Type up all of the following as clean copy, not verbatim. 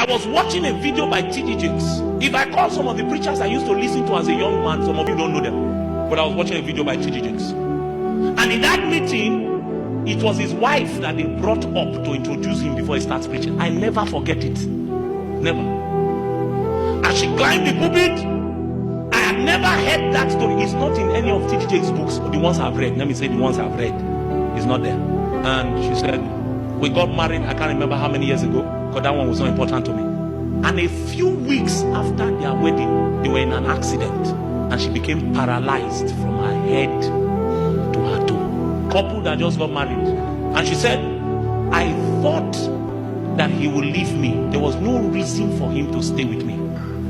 I was watching a video by T.D. Jakes. If I call some of the preachers I used to listen to as a young man, some of you don't know them. But I was watching a video by T.D. Jakes. And in that meeting, it was his wife that they brought up to introduce him before he starts preaching. I never forget it. Never. As she climbed the pulpit, I had never heard that story. It's not in any of T.D. Jakes' books. The ones I've read. Let me say the ones I've read. It's not there. And she said, we got married, I can't remember how many years ago, because that one was not important to me. And a few weeks after their wedding, they were in an accident, and she became paralyzed from her head to her toe. Couple that just got married. And she said, I thought that he would leave me. There was no reason for him to stay with me.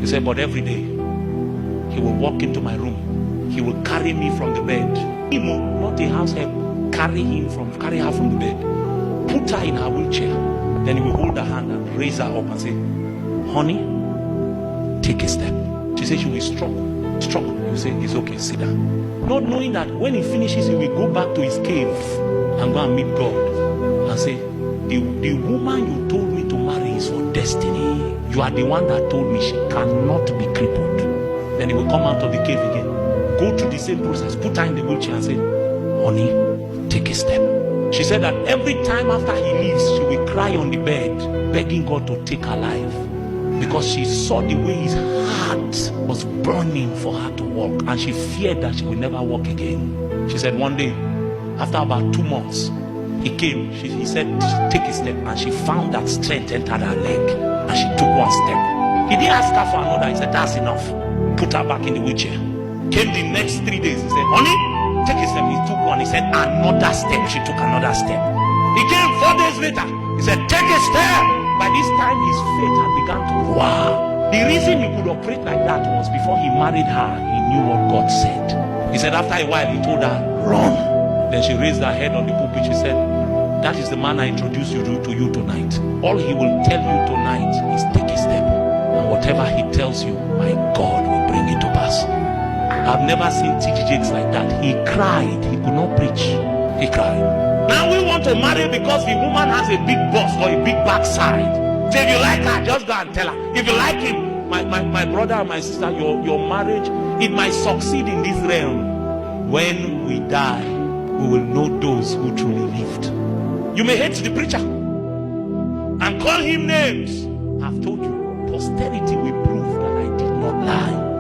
He said, but every day, he will walk into my room. He will carry me from the bed. Him, not a house help, carry her from the bed. Put her in her wheelchair. Then he will hold her hand and raise her up and say, honey, take a step. She said she will struggle. You say, it's okay, sit down. Not knowing that when he finishes, he will go back to his cave and go and meet God and say, the woman you told me to marry is for destiny. You are the one that told me she cannot be crippled. Then he will come out of the cave again, go through the same process, put her in the wheelchair and say, honey, take a step. She said that every time after he leaves, she will cry on the bed, begging God to take her life, because she saw the way his heart was burning for her to walk, and she feared that she will never walk again. She said one day, after about 2 months, he came. He said, take a step, and she found that strength entered her leg, and she took one step. He didn't ask her for another. He said, that's enough. Put her back in the wheelchair. Came the next 3 days. He said, honey, take a step. He took one. He said, another step. She took another step. He came 4 days later. He said, take a step. By this time, his faith had begun to wow. The reason he could operate like that was before he married her, he knew what God said. He said, after a while, he told her, run. Then she raised her head on the pulpit. She said, that is the man I introduced you to you tonight. All he will tell you tonight is take a step. And whatever he tells you, my God will bring it to pass. I've never seen T.D. Jakes like that. He cried. He could not preach. He cried. Now we want to marry because the woman has a big bust or a big backside. So if you like her, just go and tell her. If you like him, my brother and my sister, your marriage, it might succeed in this realm. When we die, we will know those who truly lived. You may hate the preacher and call him names. I've told you, posterity will prove that I did not lie.